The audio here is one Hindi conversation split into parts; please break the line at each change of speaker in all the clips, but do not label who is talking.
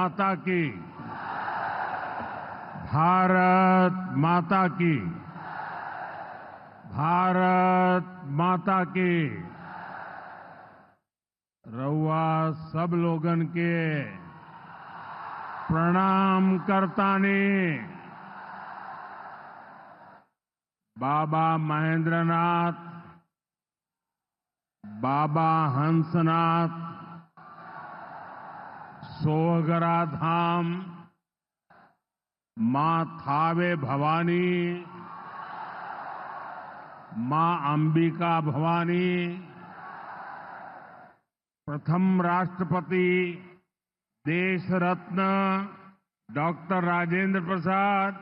माता की, भारत माता की, भारत माता की। रउआ सब लोगन के प्रणाम करतानी। बाबा महेंद्रनाथ, बाबा हंसनाथ, सोहगरा धाम, मां थावे भवानी, मां अंबिका भवानी, प्रथम राष्ट्रपति देश रत्न डॉक्टर राजेंद्र प्रसाद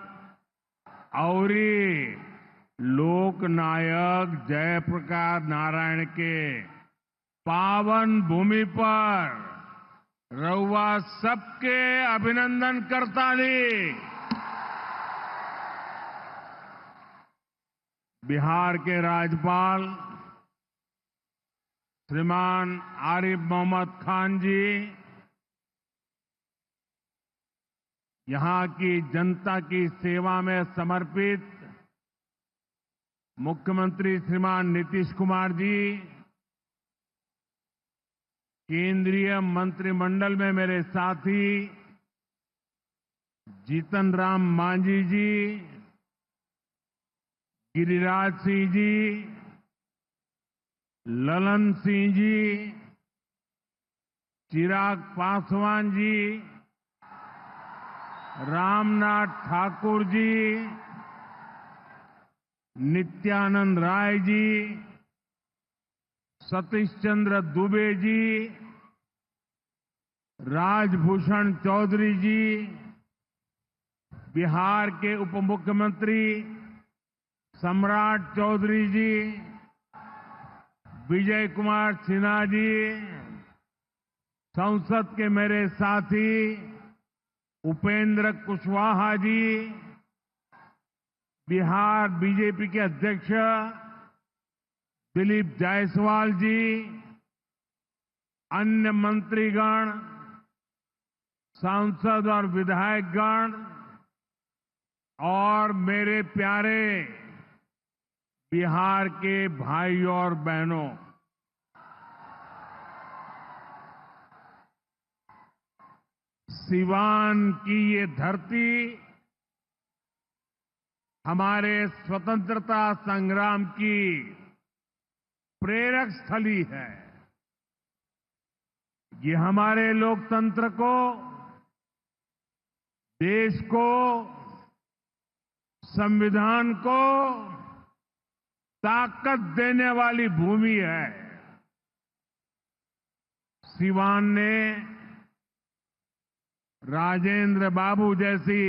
और लोक नायक जयप्रकाश नारायण के पावन भूमि पर रउआ सबके अभिनंदन करतानी। बिहार के राज्यपाल श्रीमान आरिफ मोहम्मद खान जी, यहां की जनता की सेवा में समर्पित मुख्यमंत्री श्रीमान नीतीश कुमार जी, केंद्रीय मंत्रिमंडल में मेरे साथी जीतन राम मांझी जी, गिरिराज सिंह जी, ललन सिंह जी, चिराग पासवान जी, रामनाथ ठाकुर जी, नित्यानंद राय जी, सतीश चंद्र दुबे जी, राजभूषण चौधरी जी, बिहार के उप मुख्यमंत्री सम्राट चौधरी जी, विजय कुमार सिन्हा जी, संसद के मेरे साथी उपेंद्र कुशवाहा जी, बिहार बीजेपी के अध्यक्ष दिलीप जायसवाल जी, अन्य मंत्रीगण, सांसद और विधायकगण और मेरे प्यारे बिहार के भाइयों और बहनों, सिवान की ये धरती हमारे स्वतंत्रता संग्राम की प्रेरक स्थली है। ये हमारे लोकतंत्र को, देश को, संविधान को ताकत देने वाली भूमि है। सिवान ने राजेंद्र बाबू जैसी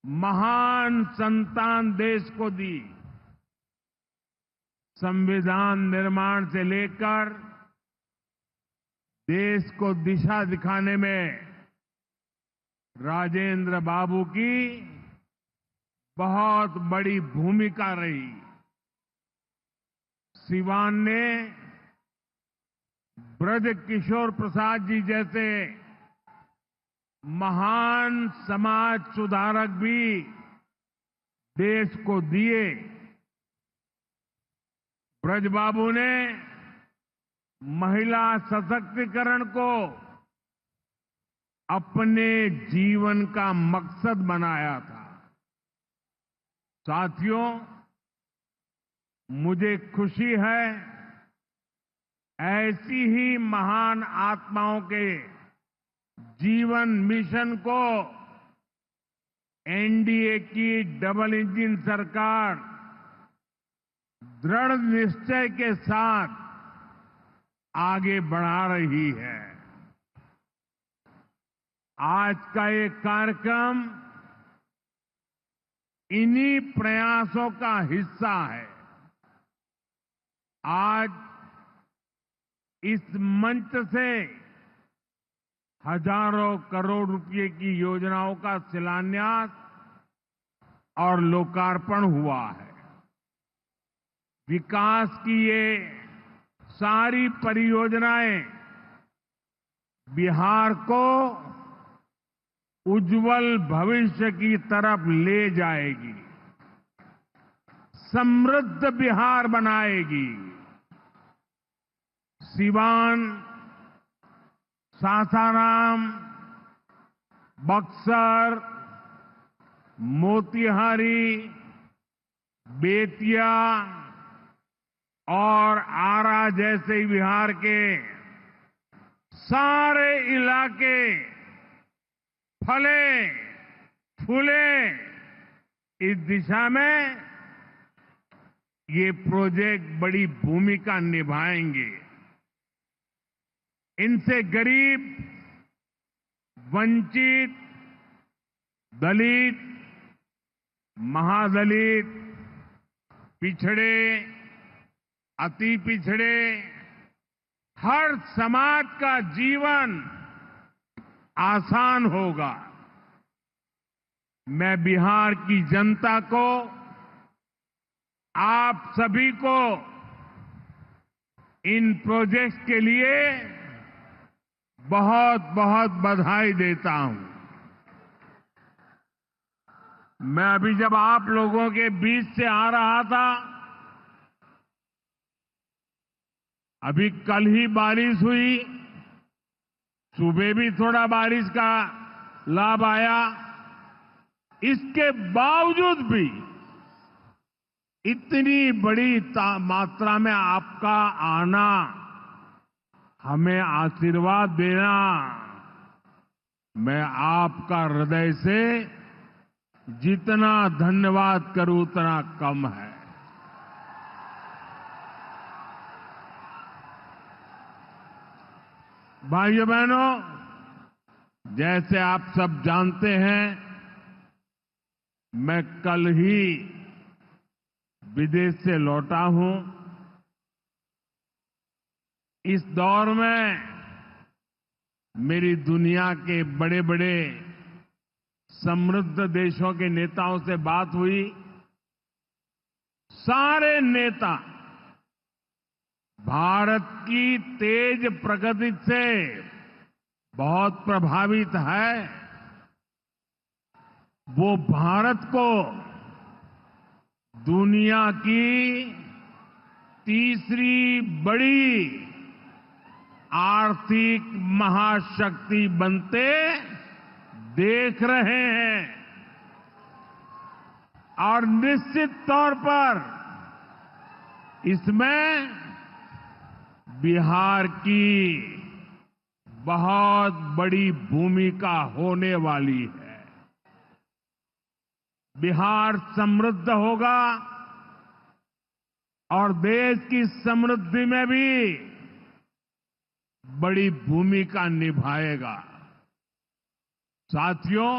महान संतान देश को दी। संविधान निर्माण से लेकर देश को दिशा दिखाने में राजेंद्र बाबू की बहुत बड़ी भूमिका रही। सिवान ने ब्रज किशोर प्रसाद जी जैसे महान समाज सुधारक भी देश को दिए। ब्रजबाबू ने महिला सशक्तिकरण को अपने जीवन का मकसद बनाया था। साथियों, मुझे खुशी है ऐसी ही महान आत्माओं के जीवन मिशन को एनडीए की डबल इंजन सरकार दृढ़ निश्चय के साथ आगे बढ़ा रही है। आज का ये कार्यक्रम इन्हीं प्रयासों का हिस्सा है। आज इस मंच से हजारों करोड़ रुपए की योजनाओं का शिलान्यास और लोकार्पण हुआ है। विकास की ये सारी परियोजनाएं बिहार को उज्जवल भविष्य की तरफ ले जाएगी, समृद्ध बिहार बनाएगी। सिवान, सासाराम, बक्सर, मोतिहारी, बेतिया और आरा जैसे बिहार के सारे इलाके फले फूले। इस दिशा में ये प्रोजेक्ट बड़ी भूमिका निभाएंगे। इनसे गरीब, वंचित, दलित, महादलित, पिछड़े, अति पिछड़े, हर समाज का जीवन आसान होगा। मैं बिहार की जनता को, आप सभी को इन प्रोजेक्ट्स के लिए बहुत बहुत बधाई देता हूं। मैं अभी जब आप लोगों के बीच से आ रहा था, अभी कल ही बारिश हुई, सुबह भी थोड़ा बारिश का लाभ आया। इसके बावजूद भी इतनी बड़ी मात्रा में आपका आना, हमें आशीर्वाद देना, मैं आपका हृदय से जितना धन्यवाद करूं उतना कम है। भाइयों बहनों, जैसे आप सब जानते हैं, मैं कल ही विदेश से लौटा हूं। इस दौर में मेरी दुनिया के बड़े बड़े समृद्ध देशों के नेताओं से बात हुई। सारे नेता भारत की तेज प्रगति से बहुत प्रभावित है। वो भारत को दुनिया की तीसरी बड़ी आर्थिक महाशक्ति बनते देख रहे हैं और निश्चित तौर पर इसमें बिहार की बहुत बड़ी भूमिका होने वाली है। बिहार समृद्ध होगा और देश की समृद्धि में भी बड़ी भूमिका निभाएगा। साथियों,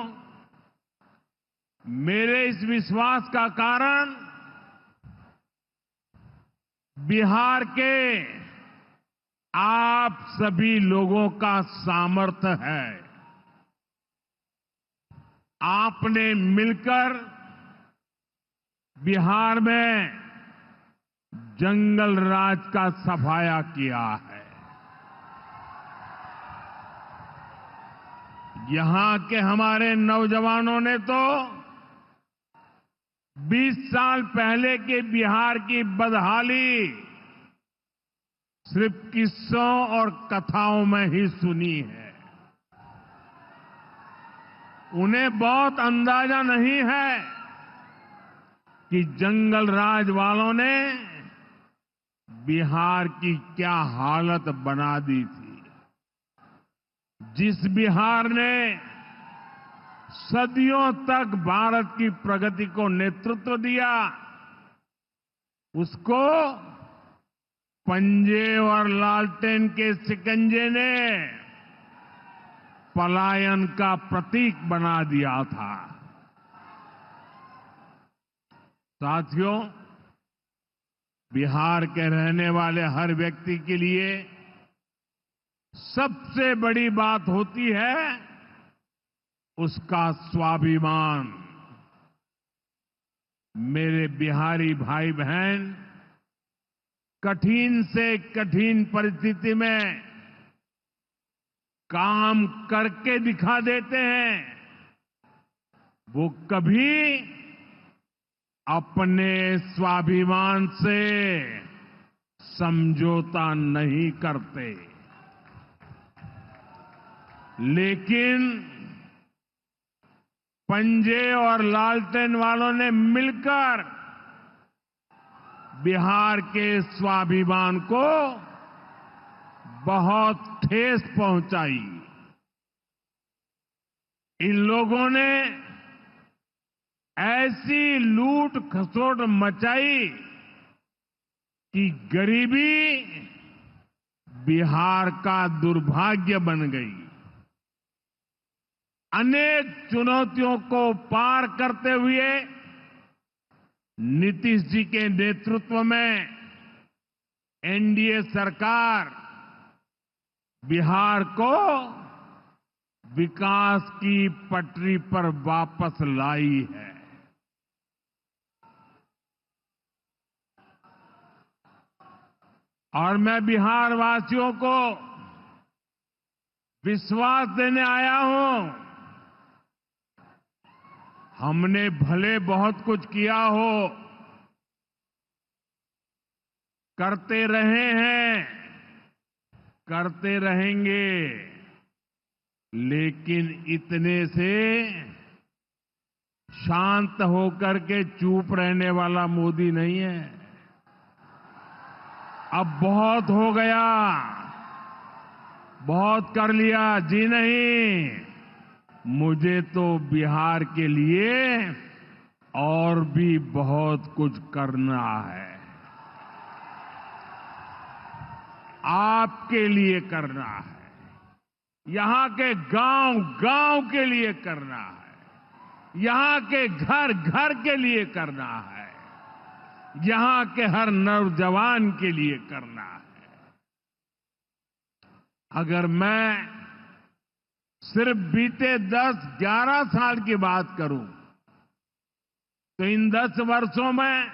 मेरे इस विश्वास का कारण बिहार के आप सभी लोगों का सामर्थ्य है। आपने मिलकर बिहार में जंगल राज का सफाया किया है। यहां के हमारे नौजवानों ने तो 20 साल पहले के बिहार की बदहाली सिर्फ किस्सों और कथाओं में ही सुनी है। उन्हें बहुत अंदाजा नहीं है कि जंगल राज वालों ने बिहार की क्या हालत बना दी थी। जिस बिहार ने सदियों तक भारत की प्रगति को नेतृत्व दिया, उसको पंजे और लालटेन के शिकंजे ने पलायन का प्रतीक बना दिया था। साथियों, बिहार के रहने वाले हर व्यक्ति के लिए सबसे बड़ी बात होती है उसका स्वाभिमान। मेरे बिहारी भाई बहन कठिन से कठिन परिस्थिति में काम करके दिखा देते हैं वो कभी अपने स्वाभिमान से समझौता नहीं करते, लेकिन पंजे और लालटेन वालों ने मिलकर बिहार के स्वाभिमान को बहुत ठेस पहुंचाई। इन लोगों ने ऐसी लूट खसोट मचाई कि गरीबी बिहार का दुर्भाग्य बन गई। अनेक चुनौतियों को पार करते हुए नीतीश जी के नेतृत्व में एनडीए सरकार बिहार को विकास की पटरी पर वापस लाई है। और मैं बिहार वासियों को विश्वास देने आया हूं, हमने भले बहुत कुछ किया हो, करते रहे हैं, करते रहेंगे, लेकिन इतने से शांत होकर के चुप रहने वाला मोदी नहीं है। अब बहुत हो गया, बहुत कर लिया जी नहीं, मुझे तो बिहार के लिए और भी बहुत कुछ करना है, आपके लिए करना है, यहां के गांव गांव के लिए करना है, यहां के घर घर के लिए करना है, यहां के हर नौजवान के लिए करना है। अगर मैं सिर्फ बीते 10-11 साल की बात करूं तो इन 10 वर्षों में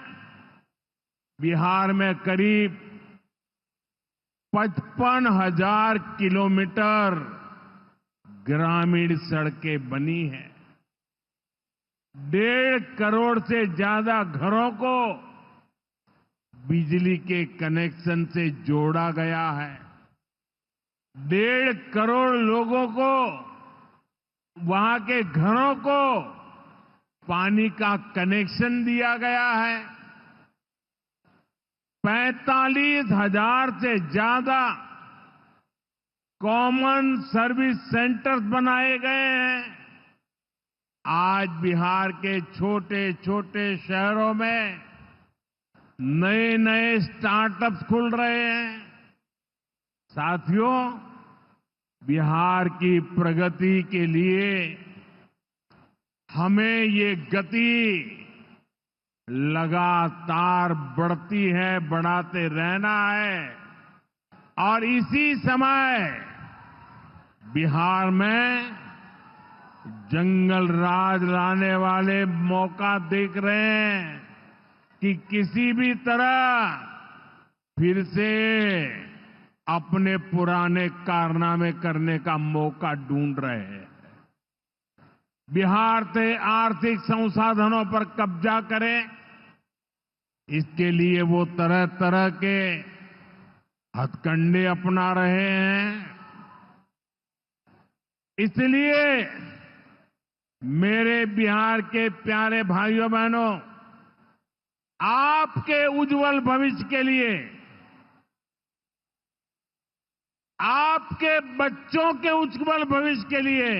बिहार में करीब 55,000 किलोमीटर ग्रामीण सड़कें बनी हैं। 1.5 करोड़ से ज्यादा घरों को बिजली के कनेक्शन से जोड़ा गया है। 1.5 करोड़ लोगों को, वहां के घरों को पानी का कनेक्शन दिया गया है। 45,000 से ज्यादा कॉमन सर्विस सेंटर्स बनाए गए हैं। आज बिहार के छोटे छोटे शहरों में नए नए स्टार्टअप्स खुल रहे हैं। साथियों, बिहार की प्रगति के लिए हमें ये गति लगातार बढ़ती है, बढ़ाते रहना है। और इसी समय बिहार में जंगल राज लाने वाले मौका देख रहे हैं कि किसी भी तरह फिर से अपने पुराने कारनामे करने का मौका ढूंढ रहे हैं। बिहार से आर्थिक संसाधनों पर कब्जा करें, इसके लिए वो तरह तरह के हथकंडे अपना रहे हैं। इसलिए मेरे बिहार के प्यारे भाइयों बहनों, आपके उज्जवल भविष्य के लिए, आपके बच्चों के उज्जवल भविष्य के लिए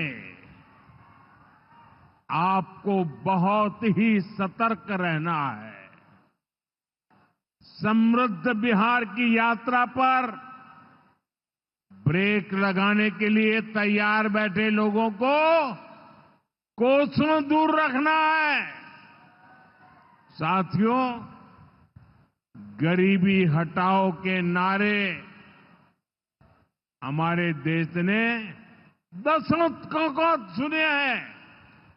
आपको बहुत ही सतर्क रहना है। समृद्ध बिहार की यात्रा पर ब्रेक लगाने के लिए तैयार बैठे लोगों को कोसों दूर रखना है। साथियों, गरीबी हटाओ के नारे हमारे देश ने दशकों को सुने हैं।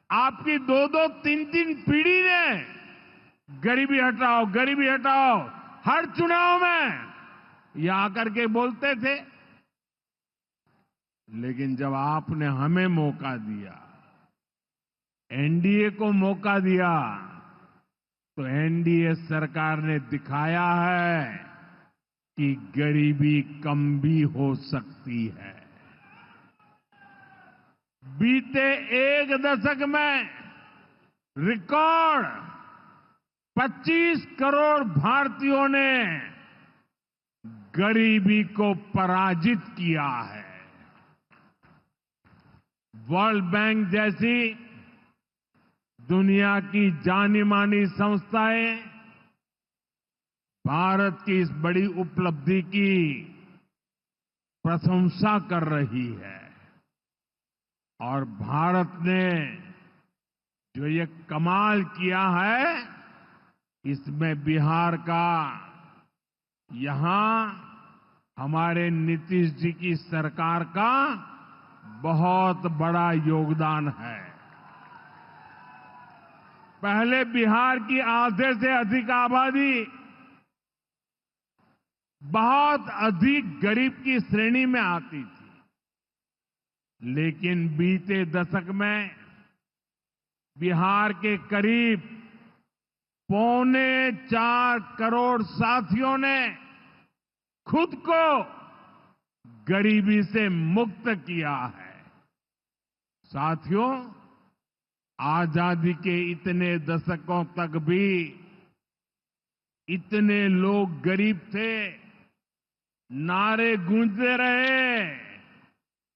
आपकी 2-2, 3-3 पीढ़ी ने गरीबी हटाओ, गरीबी हटाओ हर चुनाव में ये आकर के बोलते थे। लेकिन जब आपने हमें मौका दिया, एनडीए को मौका दिया तो एनडीए सरकार ने दिखाया है कि गरीबी कम भी हो सकती है। बीते एक दशक में रिकॉर्ड 25 करोड़ भारतीयों ने गरीबी को पराजित किया है। वर्ल्ड बैंक जैसी दुनिया की जानी मानी संस्थाएं भारत की इस बड़ी उपलब्धि की प्रशंसा कर रही है और भारत ने जो ये कमाल किया है इसमें बिहार का यहां हमारे नीतीश जी की सरकार का बहुत बड़ा योगदान है। पहले बिहार की आधे से अधिक आबादी बहुत अधिक गरीब की श्रेणी में आती थी, लेकिन बीते दशक में बिहार के करीब 4.25 करोड़ साथियों ने खुद को गरीबी से मुक्त किया है। साथियों, आजादी के इतने दशकों तक भी इतने लोग गरीब थे, नारे गूंजते रहे,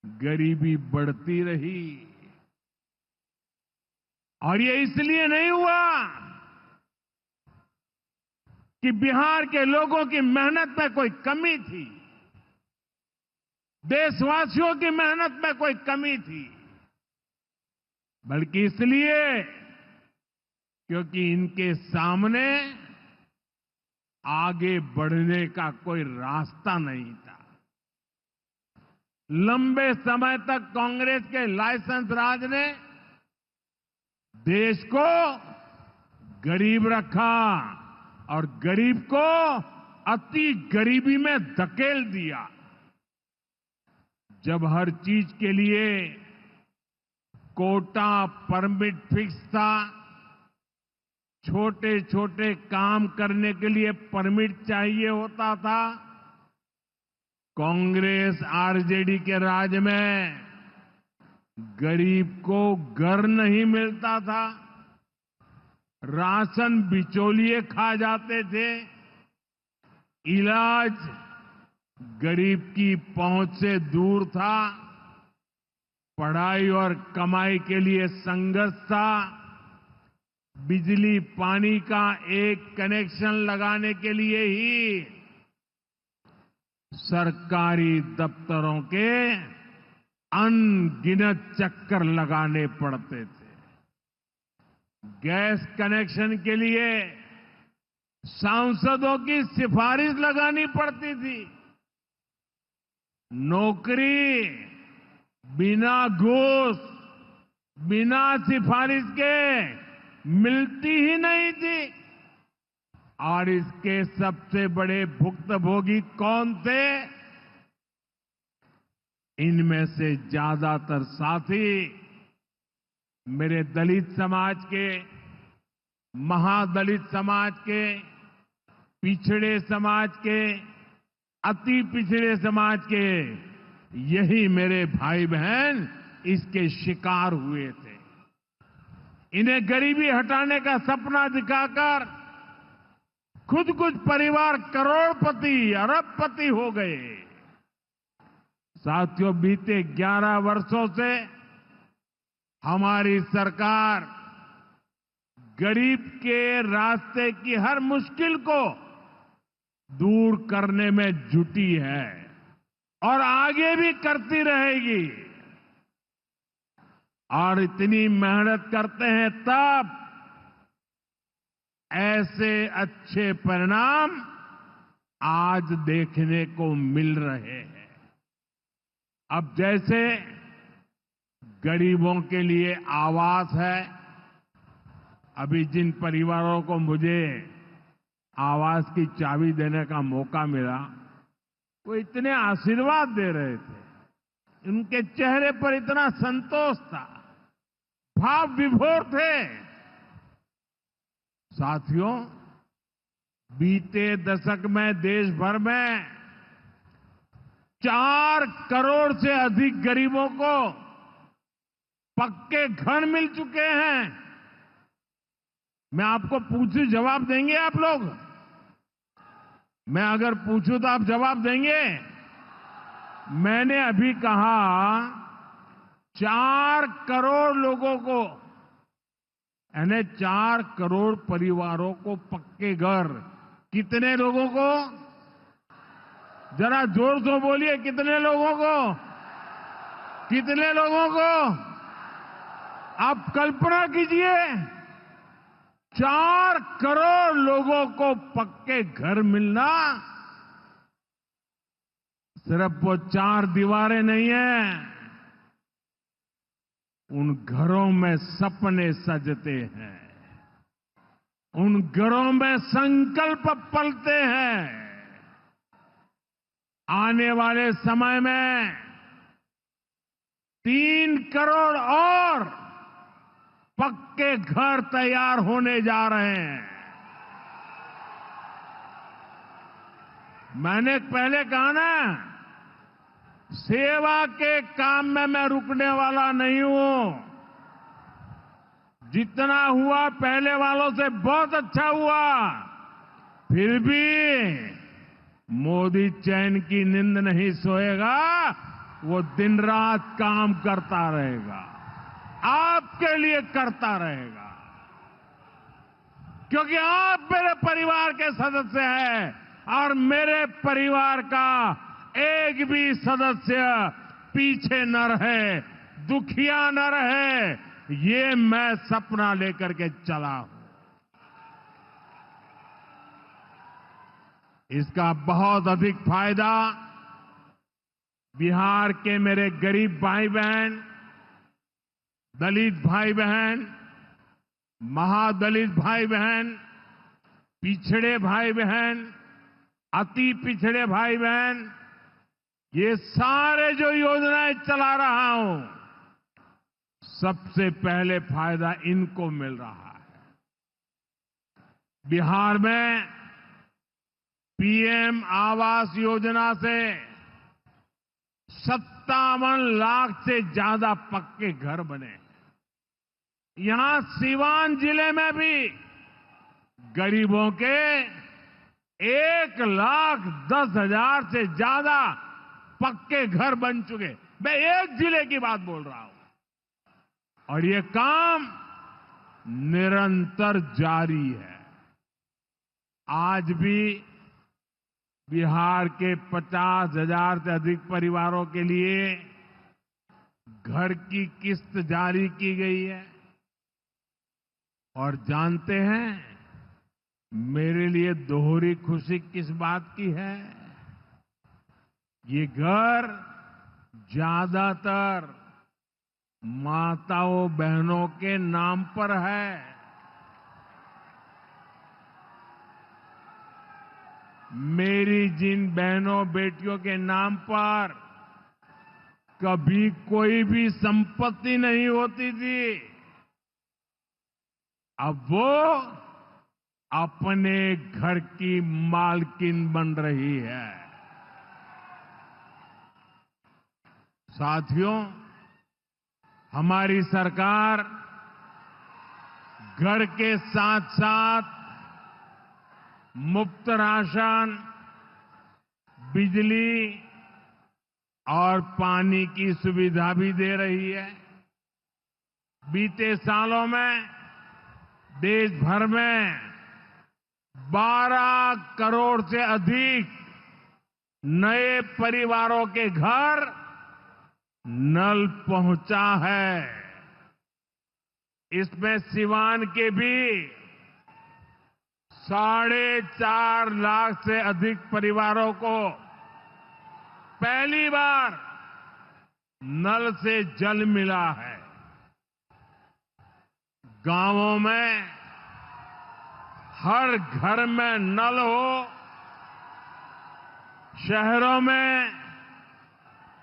गरीबी बढ़ती रही। और ये इसलिए नहीं हुआ कि बिहार के लोगों की मेहनत में कोई कमी थी, देशवासियों की मेहनत में कोई कमी थी, बल्कि इसलिए क्योंकि इनके सामने आगे बढ़ने का कोई रास्ता नहीं था। लंबे समय तक कांग्रेस के लाइसेंस राज ने देश को गरीब रखा और गरीब को अति गरीबी में धकेल दिया। जब हर चीज के लिए कोटा परमिट फिक्स था, छोटे छोटे काम करने के लिए परमिट चाहिए होता था, कांग्रेस आरजेडी के राज में गरीब को घर नहीं मिलता था, राशन बिचौलिए खा जाते थे, इलाज गरीब की पहुंच से दूर था, पढ़ाई और कमाई के लिए संघर्ष था, बिजली पानी का एक कनेक्शन लगाने के लिए ही सरकारी दफ्तरों के अनगिनत चक्कर लगाने पड़ते थे। गैस कनेक्शन के लिए सांसदों की सिफारिश लगानी पड़ती थी। नौकरी बिना घूस, बिना सिफारिश के मिलती ही नहीं थी। और इसके सबसे बड़े भुक्तभोगी कौन थे? इनमें से ज्यादातर साथी मेरे दलित समाज के, महादलित समाज के, पिछड़े समाज के, अति पिछड़े समाज के, यही मेरे भाई बहन इसके शिकार हुए थे। इन्हें गरीबी हटाने का सपना दिखाकर खुद कुछ परिवार करोड़पति, अरबपति हो गए। साथियों, बीते 11 वर्षों से हमारी सरकार गरीब के रास्ते की हर मुश्किल को दूर करने में जुटी है और आगे भी करती रहेगी। और इतनी मेहनत करते हैं तब ऐसे अच्छे परिणाम आज देखने को मिल रहे हैं। अब जैसे गरीबों के लिए आवास है, अभी जिन परिवारों को मुझे आवास की चाबी देने का मौका मिला, वो इतने आशीर्वाद दे रहे थे, उनके चेहरे पर इतना संतोष था, भाव विभोर थे। साथियों, बीते दशक में देश भर में 4 करोड़ से अधिक गरीबों को पक्के घर मिल चुके हैं। मैं आपको पूछूं, जवाब देंगे आप लोग? मैं अगर पूछूं तो आप जवाब देंगे? मैंने अभी कहा 4 करोड़ लोगों को, यानी 4 करोड़ परिवारों को पक्के घर। कितने लोगों को? जरा जोर से बोलिए, कितने लोगों को? कितने लोगों को? आप कल्पना कीजिए, 4 करोड़ लोगों को पक्के घर मिलना। सिर्फ वो 4 दीवारें नहीं है, उन घरों में सपने सजते हैं, उन घरों में संकल्प पलते हैं। आने वाले समय में 3 करोड़ और पक्के घर तैयार होने जा रहे हैं। मैंने पहले कहा ना, सेवा के काम में मैं रुकने वाला नहीं हूं। जितना हुआ पहले वालों से बहुत अच्छा हुआ, फिर भी मोदी चैन की नींद नहीं सोएगा, वो दिन रात काम करता रहेगा, आपके लिए करता रहेगा। क्योंकि आप मेरे परिवार के सदस्य हैं और मेरे परिवार का एक भी सदस्य पीछे न रहे, दुखिया न रहे, ये मैं सपना लेकर के चला हूं। इसका बहुत अधिक फायदा बिहार के मेरे गरीब भाई बहन, दलित भाई बहन, महादलित भाई बहन, पिछड़े भाई बहन, अति पिछड़े भाई बहन, ये सारे जो योजनाएं चला रहा हूं, सबसे पहले फायदा इनको मिल रहा है। बिहार में पीएम आवास योजना से 57 लाख से ज्यादा पक्के घर बने। यहां सीवान जिले में भी गरीबों के 1,10,000 से ज्यादा पक्के घर बन चुके। मैं एक जिले की बात बोल रहा हूं और ये काम निरंतर जारी है। आज भी बिहार के 50,000 से अधिक परिवारों के लिए घर की किस्त जारी की गई है। और जानते हैं मेरे लिए दोहरी खुशी किस बात की है? ये घर ज्यादातर माताओं बहनों के नाम पर है। मेरी जिन बहनों बेटियों के नाम पर कभी कोई भी संपत्ति नहीं होती थी, अब वो अपने घर की मालकिन बन रही है। साथियों, हमारी सरकार घर के साथ साथ मुफ्त राशन, बिजली और पानी की सुविधा भी दे रही है। बीते सालों में देश भर में 12 करोड़ से अधिक नए परिवारों के घर नल पहुंचा है। इसमें सीवान के भी 4.5 लाख से अधिक परिवारों को पहली बार नल से जल मिला है। गांवों में हर घर में नल हो, शहरों में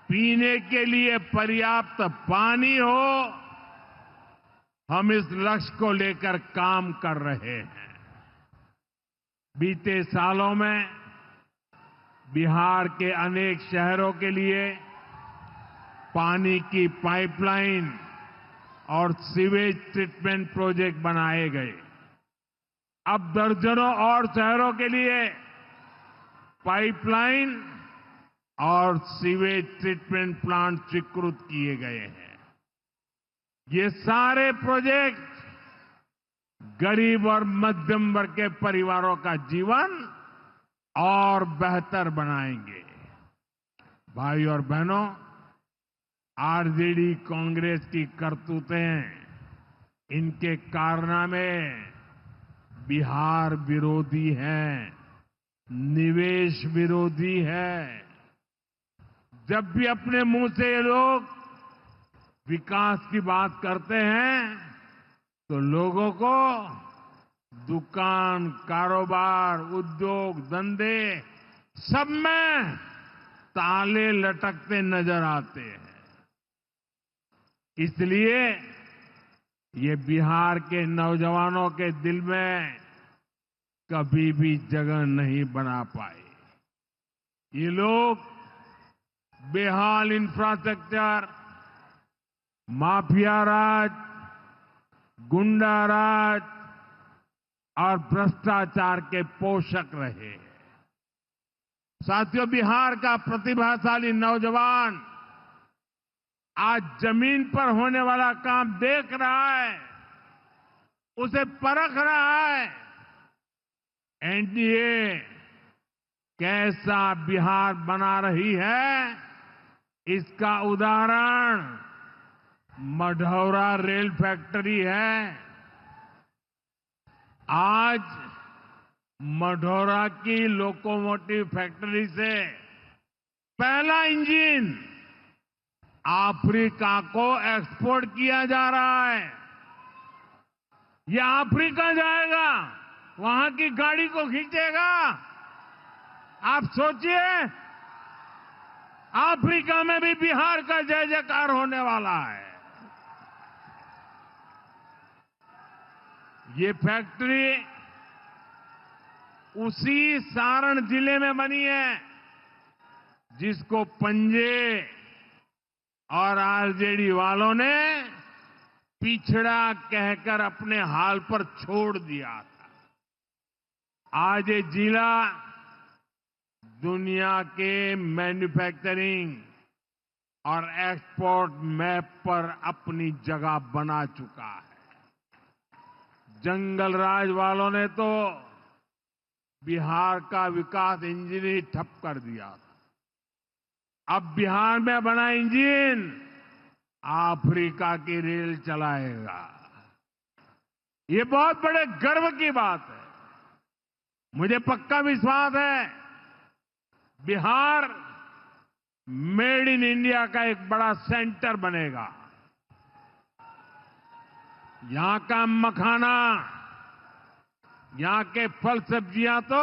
पीने के लिए पर्याप्त पानी हो, हम इस लक्ष्य को लेकर काम कर रहे हैं। बीते सालों में बिहार के अनेक शहरों के लिए पानी की पाइपलाइन और सीवेज ट्रीटमेंट प्रोजेक्ट बनाए गए। अब दर्जनों और शहरों के लिए पाइपलाइन और सीवेज ट्रीटमेंट प्लांट स्वीकृत किए गए हैं। ये सारे प्रोजेक्ट गरीब और मध्यम वर्ग के परिवारों का जीवन और बेहतर बनाएंगे। भाई और बहनों, आरजेडी कांग्रेस की करतूतें, इनके कारनामे बिहार विरोधी हैं, निवेश विरोधी है। जब भी अपने मुंह से ये लोग विकास की बात करते हैं तो लोगों को दुकान, कारोबार, उद्योग, धंधे सब में ताले लटकते नजर आते हैं। इसलिए ये बिहार के नौजवानों के दिल में कभी भी जगह नहीं बना पाए। ये लोग बेहाल इंफ्रास्ट्रक्चर, माफिया राज, गुंडा राज और भ्रष्टाचार के पोषक रहे। साथियों, बिहार का प्रतिभाशाली नौजवान आज जमीन पर होने वाला काम देख रहा है, उसे परख रहा है। एनडीए कैसा बिहार बना रही है, इसका उदाहरण मढ़ौरा रेल फैक्ट्री है। आज मढ़ौरा की लोकोमोटिव फैक्ट्री से पहला इंजन अफ्रीका को एक्सपोर्ट किया जा रहा है। यह अफ्रीका जाएगा, वहां की गाड़ी को खींचेगा। आप सोचिए, अफ्रीका में भी बिहार का जय जयकार होने वाला है। ये फैक्ट्री उसी सारण जिले में बनी है जिसको पंजे और आरजेडी वालों ने पिछड़ा कहकर अपने हाल पर छोड़ दिया था। आज ये जिला दुनिया के मैन्युफैक्चरिंग और एक्सपोर्ट मैप पर अपनी जगह बना चुका है। जंगल राज वालों ने तो बिहार का विकास इंजन ही ठप कर दिया था। अब बिहार में बना इंजन अफ्रीका की रेल चलाएगा। ये बहुत बड़े गर्व की बात है। मुझे पक्का विश्वास है बिहार मेड इन इंडिया का एक बड़ा सेंटर बनेगा। यहां का मखाना, यहां के फल सब्जियां तो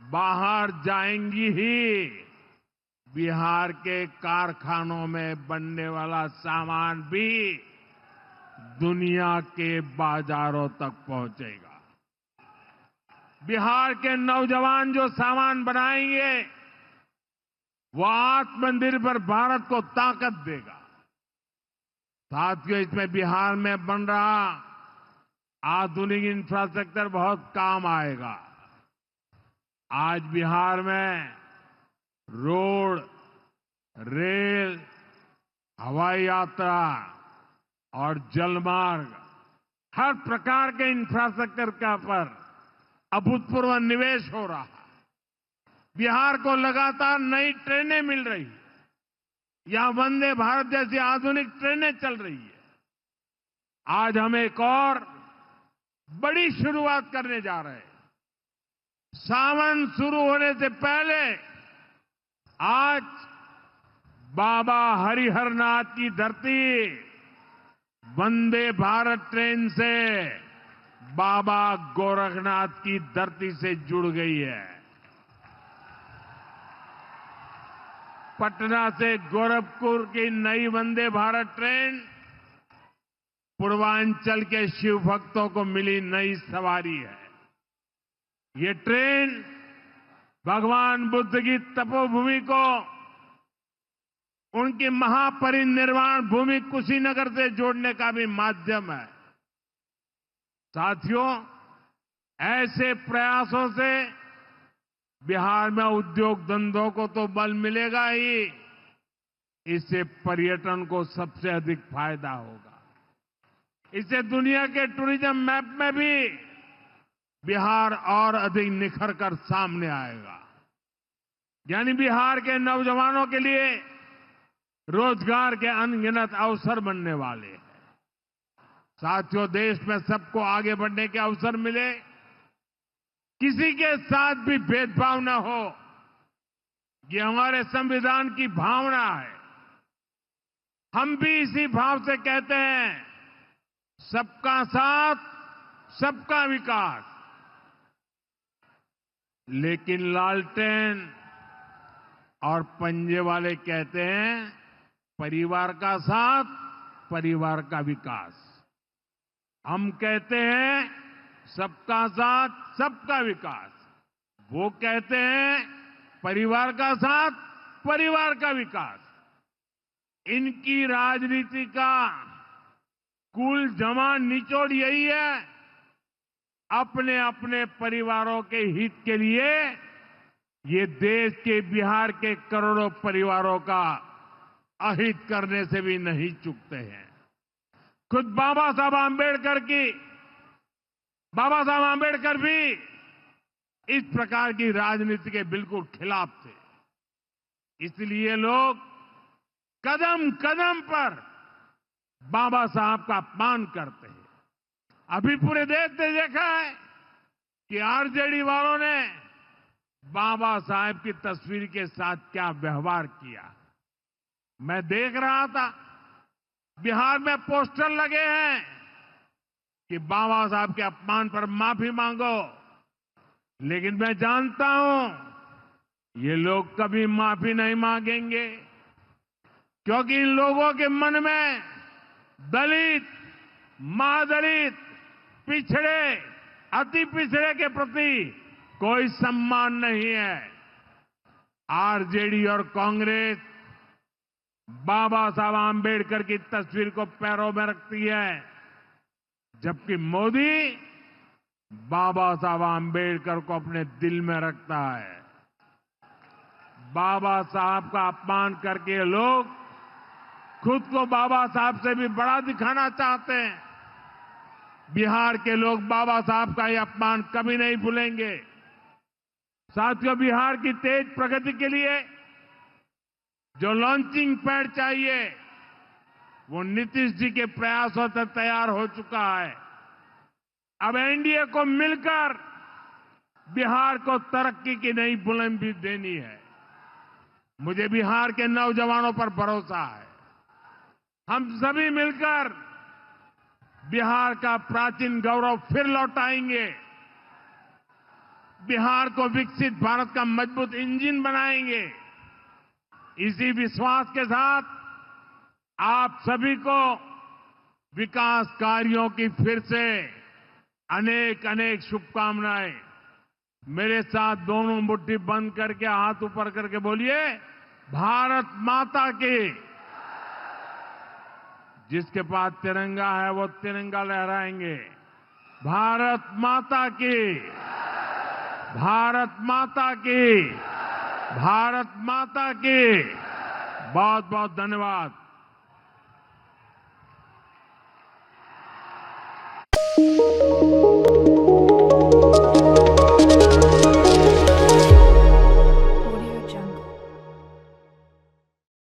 बाहर जाएंगी ही, बिहार के कारखानों में बनने वाला सामान भी दुनिया के बाजारों तक पहुंचेगा। बिहार के नौजवान जो सामान बनाएंगे वो आत्मनिर्भर भारत को ताकत देगा। साथियों, इसमें बिहार में बन रहा आधुनिक इंफ्रास्ट्रक्चर बहुत काम आएगा। आज बिहार में रोड, रेल, हवाई यात्रा और जलमार्ग, हर प्रकार के इंफ्रास्ट्रक्चर का पर अभूतपूर्व निवेश हो रहा है। बिहार को लगातार नई ट्रेनें मिल रही है। यहां वंदे भारत जैसी आधुनिक ट्रेनें चल रही है। आज हम एक और बड़ी शुरुआत करने जा रहे हैं। सावन शुरू होने से पहले आज बाबा हरिहरनाथ की धरती वंदे भारत ट्रेन से बाबा गोरखनाथ की धरती से जुड़ गई है। पटना से गोरखपुर की नई वंदे भारत ट्रेन पूर्वांचल के शिव भक्तों को मिली नई सवारी है। ये ट्रेन भगवान बुद्ध की तपोभूमि को उनकी महापरिनिर्वाण भूमि कुशीनगर से जोड़ने का भी माध्यम है। साथियों, ऐसे प्रयासों से बिहार में उद्योग धंधों को तो बल मिलेगा ही, इससे पर्यटन को सबसे अधिक फायदा होगा। इससे दुनिया के टूरिज्म मैप में भी बिहार और अधिक निखर कर सामने आएगा। यानी बिहार के नौजवानों के लिए रोजगार के अनगिनत अवसर बनने वाले हैं। साथियों, देश में सबको आगे बढ़ने के अवसर मिले, किसी के साथ भी भेदभाव न हो, ये हमारे संविधान की भावना है। हम भी इसी भाव से कहते हैं, सबका साथ, सबका विकास। लेकिन लालटेन और पंजे वाले कहते हैं, परिवार का साथ, परिवार का विकास। हम कहते हैं सबका साथ, सबका विकास। वो कहते हैं परिवार का साथ, परिवार का विकास। इनकी राजनीति का कुल जमा निचोड़ यही है, अपने अपने परिवारों के हित के लिए ये देश के बिहार के करोड़ों परिवारों का अहित करने से भी नहीं चूकते हैं। खुद बाबा साहब आंबेडकर भी इस प्रकार की राजनीति के बिल्कुल खिलाफ थे। इसलिए लोग कदम कदम पर बाबा साहब का अपमान करते हैं। अभी पूरे देश ने देखा है कि आरजेडी वालों ने बाबा साहब की तस्वीर के साथ क्या व्यवहार किया। मैं देख रहा था, बिहार में पोस्टर लगे हैं कि बाबा साहब के अपमान पर माफी मांगो, लेकिन मैं जानता हूं ये लोग कभी माफी नहीं मांगेंगे, क्योंकि इन लोगों के मन में दलित, महादलित, पिछड़े, अति पिछड़े के प्रति कोई सम्मान नहीं है। आरजेडी और कांग्रेस बाबा साहब आंबेडकर की तस्वीर को पैरों में रखती है, जबकि मोदी बाबा साहब आंबेडकर को अपने दिल में रखता है। बाबा साहब का अपमान करके लोग खुद को बाबा साहब से भी बड़ा दिखाना चाहते हैं। बिहार के लोग बाबा साहब का यह अपमान कभी नहीं भूलेंगे। साथियों, बिहार की तेज प्रगति के लिए जो लॉन्चिंग पैड चाहिए, वो नीतीश जी के प्रयासों से तैयार हो चुका है। अब एनडीए को मिलकर बिहार को तरक्की की नई बुलंदी देनी है। मुझे बिहार के नौजवानों पर भरोसा है। हम सभी मिलकर बिहार का प्राचीन गौरव फिर लौटाएंगे। बिहार को विकसित भारत का मजबूत इंजन बनाएंगे। इसी विश्वास के साथ आप सभी को विकास कार्यों की फिर से अनेक अनेक शुभकामनाएं। मेरे साथ दोनों मुट्ठी बंद करके हाथ ऊपर करके बोलिए, भारत माता की। जिसके पास तिरंगा है वो तिरंगा लहराएंगे। भारत माता की, भारत माता की, भारत माता की। बहुत बहुत धन्यवाद।